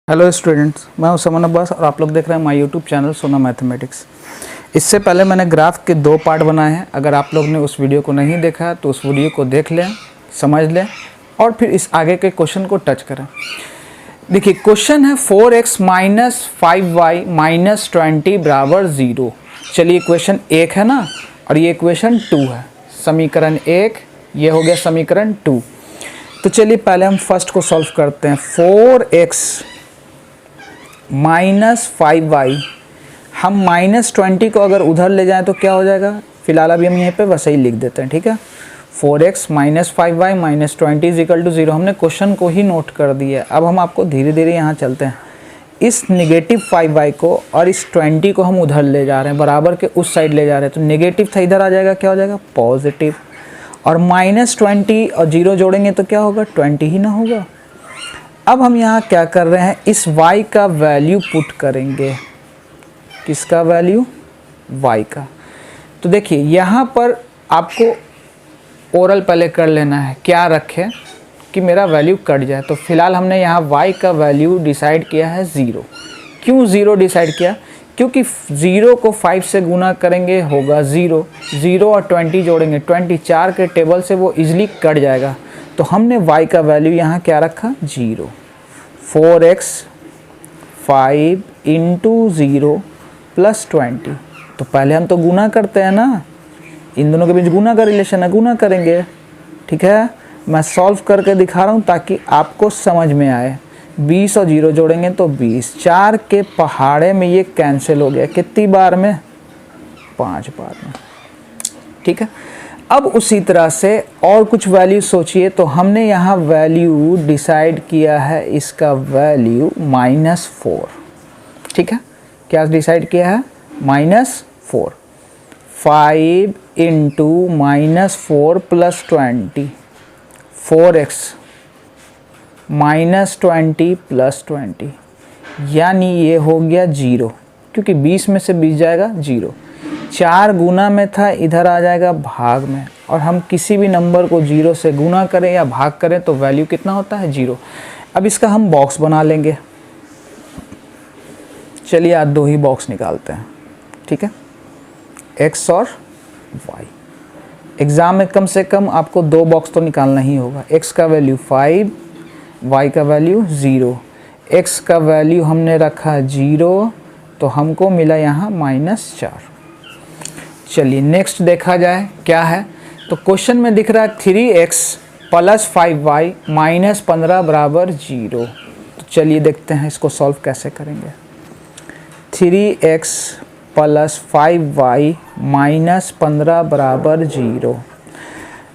Hello students, मैं हूं समन अब्बास और आप लोग देख रहे हैं माय यूट्यूब चैनल सोना मैथमेटिक्स। इससे पहले मैंने ग्राफ के 2 पार्ट बनाए हैं। अगर आप लोग ने उस वीडियो को नहीं देखा तो उस वीडियो को देख लें, समझ लें और फिर इस आगे के क्वेश्चन को टच करें। देखिए क्वेश्चन है 4x माइनस 5y माइनस 20 बराबर 0। चलिए क्वेश्चन 1 है ना, और ये क्वेश्चन 2 है। समीकरण 1 ये हो गया समीकरण 2। तो चलिए पहले हम फर्स्ट को सॉल्व करते हैं। 4x माइनस 5y, हम माइनस 20 को अगर उधर ले जाएं तो क्या हो जाएगा। फिलहाल अभी हम यहीं पे वैसे ही लिख देते हैं, ठीक है। 4x minus 5y minus 20 is equal to 0। हमने क्वेश्चन को ही नोट कर दिया। अब हम आपको धीरे धीरे यहाँ चलते हैं। इस नेगेटिव 5y को और इस 20 को हम उधर ले जा रहे हैं, बराबर के उस साइड ले जा रहे हैं। तो नेगेटिव था, इधर आ जाएगा, क्या हो जाएगा पॉजिटिव। और माइनस 20 और 0 जोड़ेंगे तो क्या होगा 20 ही ना होगा। अब हम यहाँ क्या कर रहे हैं, इस y का वैल्यू पुट करेंगे। किसका वैल्यू, y का। तो देखिए यहाँ पर आपको ओरल पहले कर लेना है, क्या रखें कि मेरा वैल्यू कट जाए। तो फिलहाल हमने यहाँ y का वैल्यू डिसाइड किया है 0। क्यों 0 डिसाइड किया, क्योंकि 0 को 5 से गुना करेंगे होगा 0, 0 और 20 जोड़ेंगे 24 के टेबल से वो इजीली कट जाएगा। तो हमने y का वैल्यू यहाँ क्या रखा 0। 4x 5 into 0 plus 20। तो पहले हम तो गुना करते हैं ना, इन दोनों के बीच गुना का रिलेशन है, गुना करेंगे, ठीक है। मैं सॉल्व करके दिखा रहा हूँ ताकि आपको समझ में आए। 20 और 0 जोड़ेंगे तो 20, 4 के पहाड़े में ये कैंसिल हो गया। कितनी बार में, 5 बार में, ठीक है। अब उसी तरह से और कुछ वैल्यू सोचिए। तो हमने यहाँ वैल्यू डिसाइड किया है, इसका वैल्यू -4, ठीक है। क्या डिसाइड किया है, -4। 5 इंटू -4 प्लस 20, 4x -20 प्लस 20, यानी ये हो गया 0, क्योंकि 20 में से 20 जाएगा 0। 4 गुना में था, इधर आ जाएगा भाग में। और हम किसी भी नंबर को 0 से गुना करें या भाग करें तो वैल्यू कितना होता है 0। अब इसका हम बॉक्स बना लेंगे। चलिए आज 2 ही बॉक्स निकालते हैं, ठीक है, x और y। एग्ज़ाम में कम से कम आपको 2 बॉक्स तो निकालना ही होगा। x का वैल्यू 5, y का वैल्यू 0। x का वैल्यू हमने रखा 0, तो हमको मिला यहाँ -4। चलिए नेक्स्ट देखा जाए क्या है। तो क्वेश्चन में दिख रहा है 3x प्लस 5y माइनस 15 बराबर 0। तो चलिए देखते हैं इसको सॉल्व कैसे करेंगे। 3x प्लस 5y माइनस 15 बराबर 0।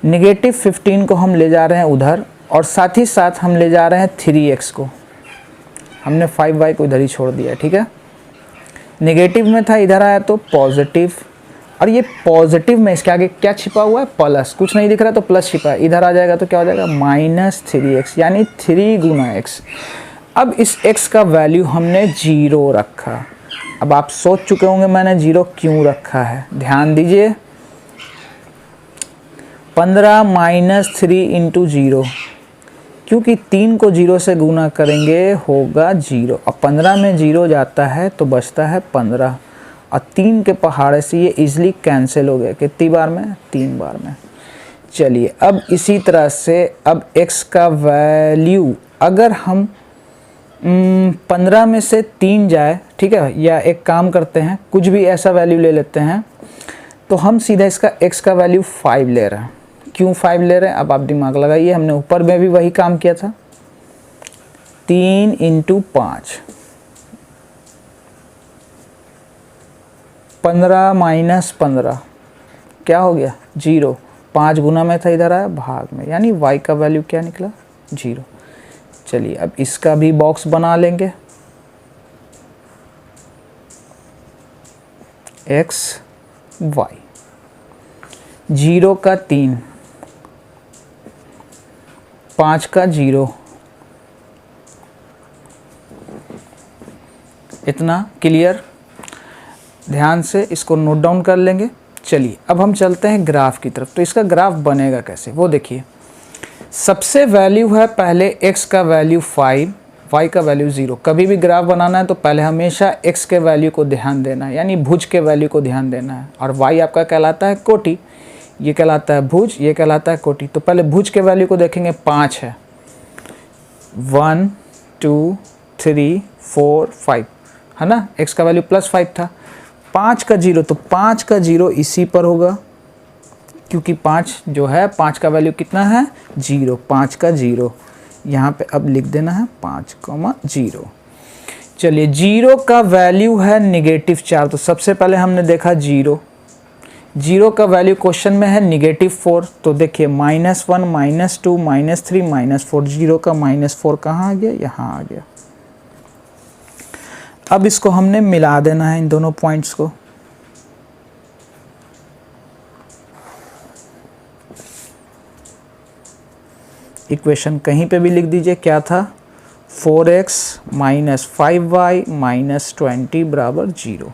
नेगेटिव 15 को हम ले जा रहे हैं उधर, और साथ ही साथ हम ले जा रहे हैं 3x को। हमने 5y को इधर ही छोड़ दिया, ठीक है। नेगेटिव में था, इधर आया तो पॉजिटिव। और ये पॉजिटिव में इसके आगे क्या छिपा हुआ है, प्लस। कुछ नहीं दिख रहा तो प्लस छिपा है, इधर आ जाएगा तो क्या हो जाएगा -3x, यानी 3 गुना x। अब इस x का वैल्यू हमने 0 रखा। अब आप सोच चुके होंगे मैंने 0 क्यों रखा है, ध्यान दीजिए। 15 माइनस 3 इंटू 0, क्योंकि 3 को 0 से गुना करेंगे होगा 0। अब 15 में 0 जाता है तो बचता है 15, और 3 के पहाड़े से ये इजीली कैंसिल हो गया। कितनी बार में, 3 बार में। चलिए अब इसी तरह से अब x का वैल्यू अगर हम 15 में से 3 जाए, ठीक है, या एक काम करते हैं, कुछ भी ऐसा वैल्यू ले लेते हैं। तो हम सीधा इसका x का वैल्यू 5 ले रहे हैं। क्यों 5 ले रहे हैं, अब आप दिमाग लगाइए। हमने ऊपर में भी वही काम किया था। 3 इंटू 5, 15 माइनस 15 क्या हो गया 0। 5 गुना में था, इधर आया भाग में, यानी y का वैल्यू क्या निकला 0। चलिए अब इसका भी बॉक्स बना लेंगे। x y 0 का 3, 5 का 0, इतना क्लियर। ध्यान से इसको नोट डाउन कर लेंगे। चलिए अब हम चलते हैं ग्राफ की तरफ। तो इसका ग्राफ बनेगा कैसे वो देखिए। सबसे वैल्यू है पहले x का वैल्यू 5, y का वैल्यू 0। कभी भी ग्राफ बनाना है तो पहले हमेशा x के वैल्यू को ध्यान देना है, यानी भुज के वैल्यू को ध्यान देना है। और y आपका कहलाता है कोटि, ये कहलाता है भुज, ये कहलाता है कोटि। तो पहले भुज के वैल्यू को देखेंगे, 5 है, 1 2 3 4 5 है ना। x का वैल्यू +5 था, 5 का 0, तो 5 का 0 इसी पर होगा, क्योंकि 5 जो है 5 का वैल्यू कितना है 0, 5 का 0 यहाँ पे अब लिख देना है 5,0। चलिए 0 का वैल्यू है -4, तो सबसे पहले हमने देखा 0 का वैल्यू क्वेश्चन में है -4, तो देखिए -1 -2 -3 -4, 0 का -4 कहाँ आ गया, यहाँ आ गया। अब इसको हमने मिला देना है इन दोनों पॉइंट्स को। इक्वेशन कहीं पे भी लिख दीजिए, क्या था, 4x - 5y - 20 = 0।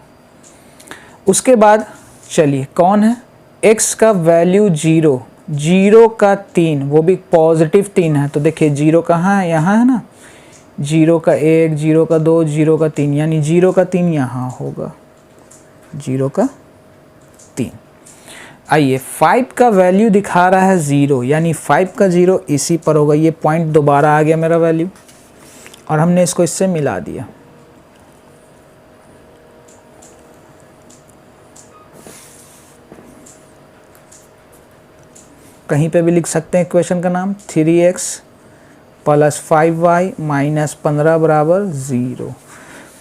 उसके बाद चलिए कौन है, x का वैल्यू 0 का 3, वो भी पॉजिटिव 3 है। तो देखिए 0 कहाँ है, यहाँ है ना, 0 का 1, 0 का 2, 0 का 3, यानी 0 का 3 यहाँ होगा, 0 का 3। आइए 5 का वैल्यू दिखा रहा है 0, यानी 5 का 0 इसी पर होगा। ये पॉइंट दोबारा आ गया मेरा वैल्यू, और हमने इसको इससे मिला दिया। कहीं पे भी लिख सकते हैं इक्वेशन का नाम, 3x + 5y - 15 = 0।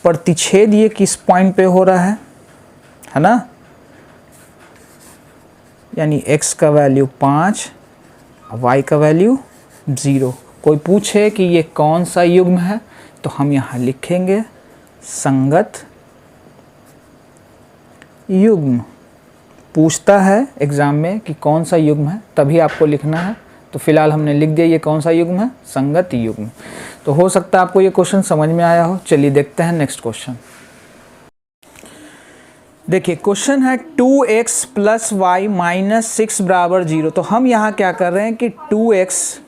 प्रतिच्छेद ये किस पॉइंट पे हो रहा है ना, यानी x का वैल्यू 5, y का वैल्यू 0। कोई पूछे कि ये कौन सा युग्म है, तो हम यहाँ लिखेंगे संगत युग्म। पूछता है एग्जाम में कि कौन सा युग्म है, तभी आपको लिखना है। तो फिलहाल हमने लिख दिया ये कौन सा युग्म है, संगत युग्म। तो हो सकता है आपको ये क्वेश्चन समझ में आया हो। चलिए देखते हैं नेक्स्ट क्वेश्चन। देखिए क्वेश्चन है 2x + y - 6 = 0। तो हम यहाँ क्या कर रहे हैं कि 2x,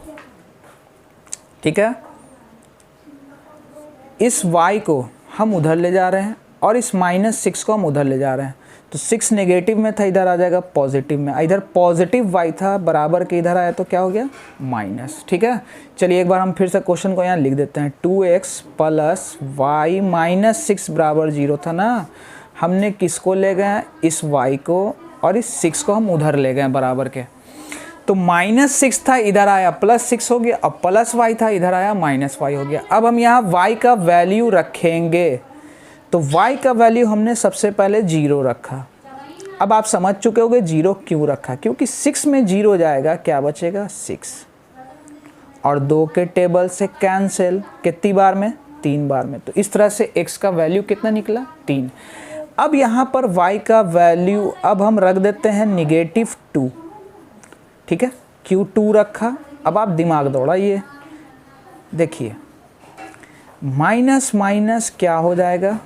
ठीक है, इस y को हम उधर ले जा रहे हैं और इस -6 को हम उधर ले जा रहे हैं। तो 6 नेगेटिव में था, इधर आ जाएगा पॉजिटिव में। इधर पॉजिटिव y था, बराबर के इधर आया तो क्या हो गया, माइनस। ठीक है, चलिए एक बार हम फिर से क्वेश्चन को यहाँ लिख देते हैं। 2x + y - 6 = 0 था ना, हमने किसको ले गए, इस y को, और इस 6 को हम उधर ले गए बराबर के। तो -6 था, इधर आया +6 हो गया, अब +y था, इधर आया -y हो गया। अब हम यहाँ y का वैल्यू रखेंगे, तो y का वैल्यू हमने सबसे पहले 0 रखा। अब आप समझ चुके होंगे 0 क्यों रखा, क्योंकि 6 में 0 जाएगा, क्या बचेगा 6, और 2 के टेबल से कैंसिल, कितनी बार में, 3 बार में। तो इस तरह से x का वैल्यू कितना निकला, 3। अब यहाँ पर y का वैल्यू अब हम रख देते हैं -2, ठीक है, क्यों 2 रखा, अब आप दिमाग दौड़ाइए। देखिए माइनस माइनस क्या हो जाएगा,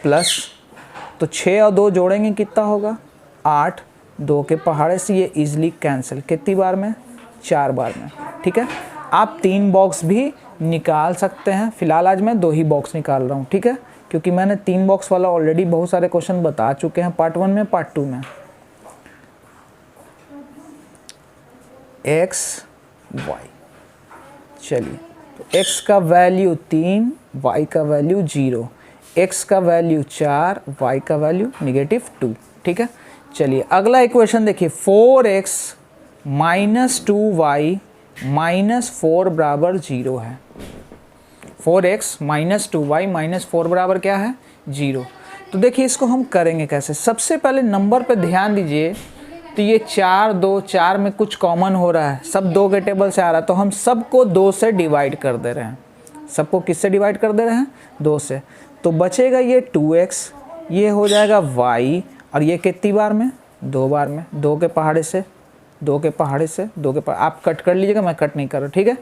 प्लस, तो 6 और 2 जोड़ेंगे कितना होगा, 8, 2 के पहाड़े से ये इजीली कैंसिल, कितनी बार में, 4 बार में। ठीक है, आप 3 बॉक्स भी निकाल सकते हैं, फिलहाल आज मैं 2 ही बॉक्स निकाल रहा हूँ। ठीक है, क्योंकि मैंने 3 बॉक्स वाला ऑलरेडी बहुत सारे क्वेश्चन बता चुके हैं, पार्ट 1 में, पार्ट 2 में। x y, चलिए तो x का वैल्यू 3, y का वैल्यू 0, x का वैल्यू 4, y का वैल्यू -2। ठीक है, चलिए अगला इक्वेशन देखिए, 4x - 2y - 4 = 0 है। 4x - 2y - 4 बराबर क्या है, 0। तो देखिए इसको हम करेंगे कैसे, सबसे पहले नंबर पे ध्यान दीजिए। तो ये 4, 2, 4 में कुछ कॉमन हो रहा है, सब 2 के टेबल से आ रहा है, तो हम सबको 2 से डिवाइड कर दे रहे हैं। सबको किससे डिवाइड कर दे रहे हैं, 2 से। तो बचेगा ये 2x, ये हो जाएगा y, और ये कितनी बार में, 2 बार में, 2 के पहाड़े से, 2 के पहाड़े से, 2 के पहाड़े, आप कट कर लीजिएगा, मैं कट नहीं कर रहा। ठीक है,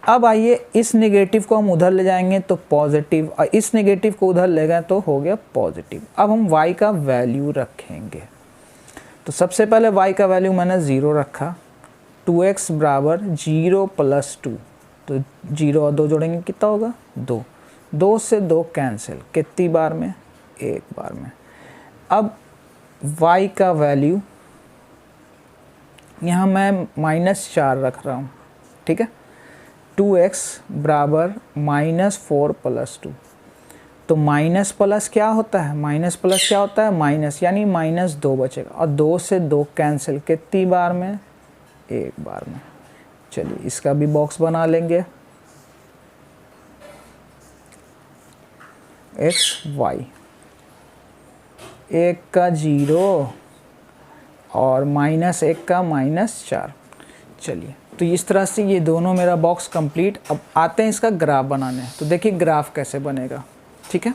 अब आइए इस नेगेटिव को हम उधर ले जाएंगे तो पॉजिटिव, और इस नेगेटिव को उधर ले गए तो हो गया पॉजिटिव। अब हम y का वैल्यू रखेंगे, तो सबसे पहले y का वैल्यू मैंने 0 रखा, 2x = 0 + 2, तो तो 0 और 2 जोड़ेंगे कितना होगा 2, 2 से 2 कैंसिल, कितनी बार में, एक बार में। अब y का वैल्यू यहाँ मैं -4 रख रहा हूँ, ठीक है। 2x बराबर -4 + 2, तो माइनस प्लस क्या होता है, माइनस प्लस क्या होता है, माइनस, यानी -2 बचेगा, और 2 से 2 कैंसिल, कितनी बार में, एक बार में। चलिए इसका भी बॉक्स बना लेंगे, x y, 1 का 0 और -1 का -4। चलिए तो इस तरह से ये दोनों मेरा बॉक्स कंप्लीट। अब आते हैं इसका ग्राफ बनाने। तो देखिए ग्राफ कैसे बनेगा, ठीक है।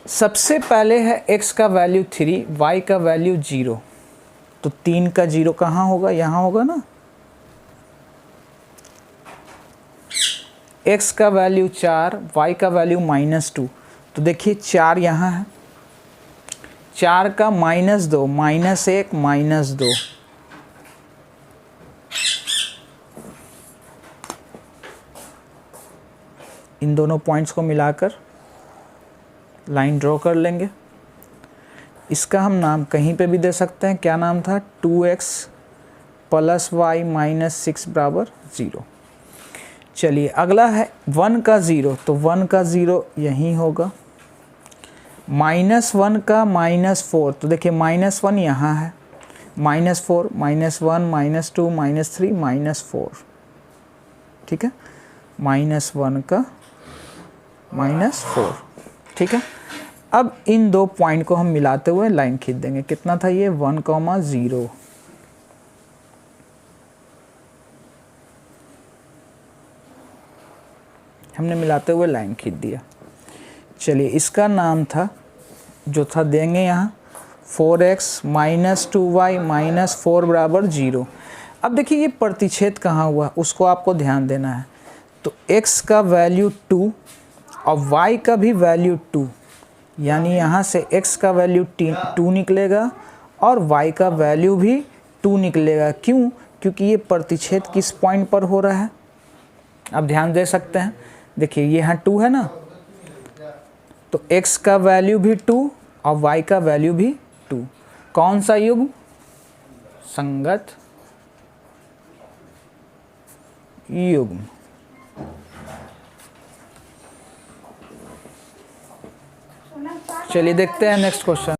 सबसे पहले है x का वैल्यू 3, y का वैल्यू 0, तो 3 का 0 कहाँ होगा, यहाँ होगा ना। x का वैल्यू 4, y का वैल्यू -2, तो देखिए 4 यहाँ है, 4 का -2, -1 -2, इन दोनों पॉइंट्स को मिलाकर लाइन ड्रॉ कर लेंगे। इसका हम नाम कहीं पे भी दे सकते हैं, क्या नाम था, 2x + y - 6 बराबर 0। चलिए अगला है 1 का 0, तो 1 का 0 यहीं होगा, -1 का -4, तो देखिए -1 यहाँ है, -4 -1 -2 -3 -4, ठीक है, -1 का -4, ठीक है। अब इन दो पॉइंट को हम मिलाते हुए लाइन खींच देंगे, कितना था ये 1, 0, हमने मिलाते हुए लाइन खींच दिया। चलिए इसका नाम था, जो था देंगे यहाँ 4x - 2y - 4 बराबर 0। अब देखिए ये प्रतिच्छेद कहाँ हुआ, उसको आपको ध्यान देना है। तो x का वैल्यू 2 और y का भी वैल्यू 2, यानी यहाँ से x का वैल्यू 2 निकलेगा और y का वैल्यू भी 2 निकलेगा। क्यों, क्योंकि ये प्रतिच्छेद किस पॉइंट पर हो रहा है, आप ध्यान दे सकते हैं। देखिए ये यहाँ 2 है ना, तो x का वैल्यू भी 2 और y का वैल्यू भी 2। कौन सा युग्म, संगत युग्म। चलिए देखते हैं नेक्स्ट क्वेश्चन।